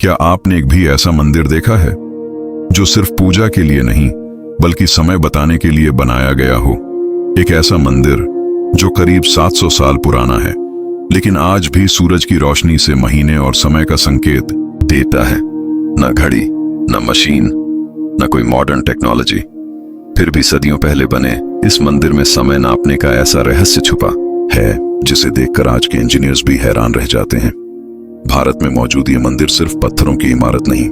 क्या आपने एक भी ऐसा मंदिर देखा है जो सिर्फ पूजा के लिए नहीं बल्कि समय बताने के लिए बनाया गया हो? एक ऐसा मंदिर जो करीब 700 साल पुराना है, लेकिन आज भी सूरज की रोशनी से महीने और समय का संकेत देता है। न घड़ी, न मशीन, न कोई मॉडर्न टेक्नोलॉजी, फिर भी सदियों पहले बने इस मंदिर में समय नापने का ऐसा रहस्य छुपा है जिसे देखकर आज के इंजीनियर्स भी हैरान रह जाते हैं। भारत में मौजूद ये मंदिर सिर्फ पत्थरों की इमारत नहीं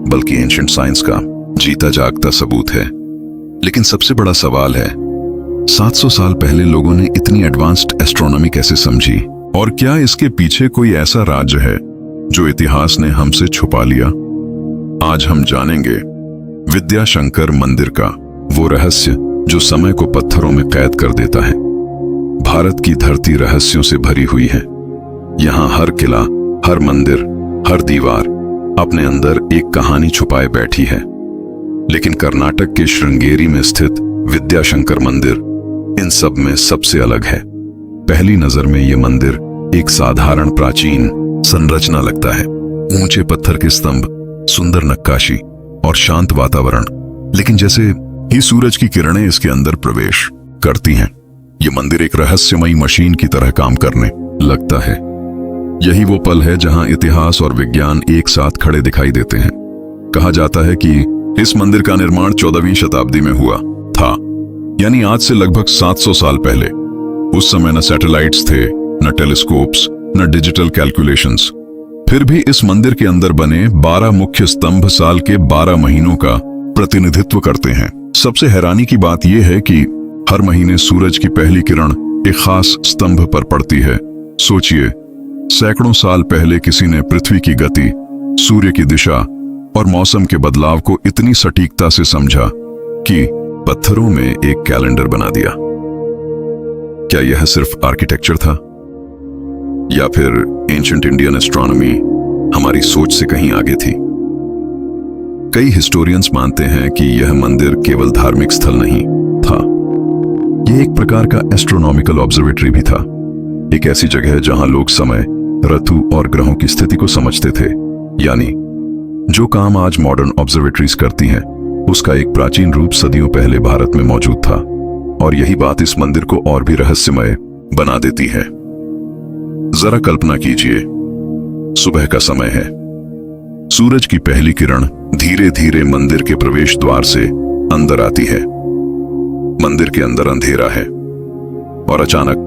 बल्कि एंशिएंट साइंस का जीता जागता सबूत है। लेकिन सबसे बड़ा सवाल है, 700 साल पहले लोगों ने इतनी एडवांस्ड एस्ट्रोनॉमी कैसे समझी? और क्या इसके पीछे कोई ऐसा राज है जो इतिहास ने हमसे छुपा लिया? आज हम जानेंगे विद्याशंकर मंदिर का वो रहस्य जो समय को पत्थरों में कैद कर देता है। भारत की धरती रहस्यों से भरी हुई है। यहाँ हर किला, हर मंदिर, हर दीवार अपने अंदर एक कहानी छुपाए बैठी है। लेकिन कर्नाटक के श्रृंगेरी में स्थित विद्याशंकर मंदिर इन सब में सबसे अलग है। पहली नजर में यह मंदिर एक साधारण प्राचीन संरचना लगता है। ऊंचे पत्थर के स्तंभ, सुंदर नक्काशी और शांत वातावरण। लेकिन जैसे ही सूरज की किरणें इसके अंदर प्रवेश करती हैं, यह मंदिर एक रहस्यमयी मशीन की तरह काम करने लगता है। यही वो पल है जहां इतिहास और विज्ञान एक साथ खड़े दिखाई देते हैं। कहा जाता है कि इस मंदिर का निर्माण 14वीं शताब्दी में हुआ था, यानी आज से लगभग 700 साल पहले। उस समय न सैटेलाइट्स थे, न टेलीस्कोप्स, न डिजिटल कैलकुलेशंस। फिर भी इस मंदिर के अंदर बने 12 मुख्य स्तंभ साल के 12 महीनों का प्रतिनिधित्व करते हैं। सबसे हैरानी की बात यह है कि हर महीने सूरज की पहली किरण एक खास स्तंभ पर पड़ती है। सोचिए, सैकड़ों साल पहले किसी ने पृथ्वी की गति, सूर्य की दिशा और मौसम के बदलाव को इतनी सटीकता से समझा कि पत्थरों में एक कैलेंडर बना दिया। क्या यह सिर्फ आर्किटेक्चर था या फिर एंशिएंट इंडियन एस्ट्रोनॉमी हमारी सोच से कहीं आगे थी? कई हिस्टोरियंस मानते हैं कि यह मंदिर केवल धार्मिक स्थल नहीं था, यह एक प्रकार का एस्ट्रोनॉमिकल ऑब्जर्वेटरी भी था। एक ऐसी जगह जहां लोग समय, ऋतु और ग्रहों की स्थिति को समझते थे। यानी जो काम आज मॉडर्न ऑब्जर्वेटरीज करती हैं, उसका एक प्राचीन रूप सदियों पहले भारत में मौजूद था। और यही बात इस मंदिर को और भी रहस्यमय बना देती है। जरा कल्पना कीजिए, सुबह का समय है, सूरज की पहली किरण धीरे धीरे मंदिर के प्रवेश द्वार से अंदर आती है। मंदिर के अंदर अंधेरा है और अचानक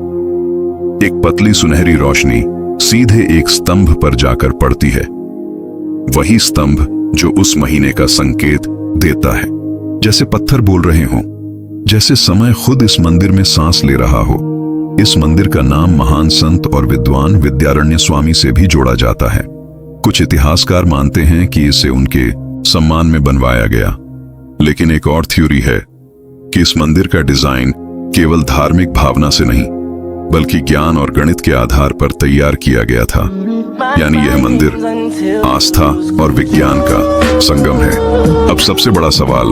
एक पतली सुनहरी रोशनी सीधे एक स्तंभ पर जाकर पड़ती है। वही स्तंभ जो उस महीने का संकेत देता है। जैसे पत्थर बोल रहे हों, जैसे समय खुद इस मंदिर में सांस ले रहा हो। इस मंदिर का नाम महान संत और विद्वान विद्यारण्य स्वामी से भी जोड़ा जाता है। कुछ इतिहासकार मानते हैं कि इसे उनके सम्मान में बनवाया गया। लेकिन एक और थ्योरी है कि इस मंदिर का डिजाइन केवल धार्मिक भावना से नहीं बल्कि ज्ञान और गणित के आधार पर तैयार किया गया था। यानी यह मंदिर आस्था और विज्ञान का संगम है। अब सबसे बड़ा सवाल,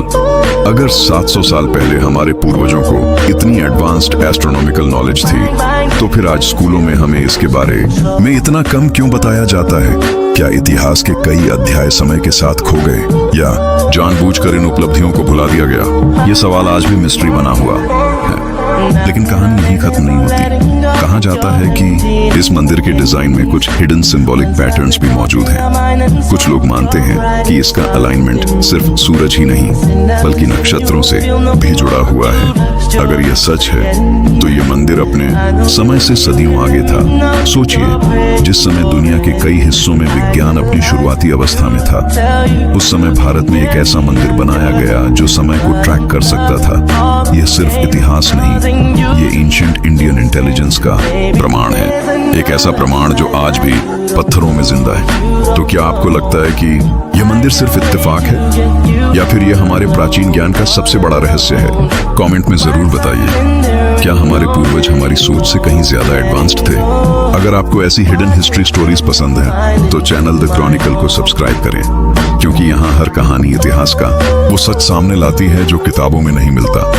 अगर 700 साल पहले हमारे पूर्वजों को इतनी एडवांस्ड एस्ट्रोनॉमिकल नॉलेज थी, तो फिर आज स्कूलों में हमें इसके बारे में इतना कम क्यों बताया जाता है? क्या इतिहास के कई अध्याय समय के साथ खो गए या जानबूझकर इन उपलब्धियों को भुला दिया गया? ये सवाल आज भी मिस्ट्री बना हुआ है। लेकिन कहानी यहीं खत्म नहीं होती। कहा जाता है कि इस मंदिर के डिजाइन में कुछ हिडन सिंबॉलिक पैटर्न्स भी मौजूद हैं। कुछ लोग मानते हैं कि इसका अलाइनमेंट सिर्फ सूरज ही नहीं बल्कि नक्षत्रों से भी जुड़ा हुआ है। अगर यह सच है तो यह मंदिर अपने समय से सदियों आगे था। सोचिए, जिस समय दुनिया के कई हिस्सों में विज्ञान अपनी शुरुआती अवस्था में था, उस समय भारत में एक ऐसा मंदिर बनाया गया जो समय को ट्रैक कर सकता था। यह सिर्फ इतिहास नहीं, ये एंशिएंट इंडियन इंटेलिजेंस का प्रमाण है। एक ऐसा प्रमाण जो आज भी पत्थरों में जिंदा है। तो क्या आपको लगता है कि यह मंदिर सिर्फ इत्तेफाक है या फिर यह हमारे प्राचीन ज्ञान का सबसे बड़ा रहस्य है? कमेंट में जरूर बताइए। क्या हमारे पूर्वज हमारी सोच से कहीं ज्यादा एडवांस्ड थे? अगर आपको ऐसी हिडन हिस्ट्री स्टोरीज पसंद है तो चैनल द क्रॉनिकल को सब्सक्राइब करें, क्योंकि यहाँ हर कहानी इतिहास का वो सच सामने लाती है जो किताबों में नहीं मिलता।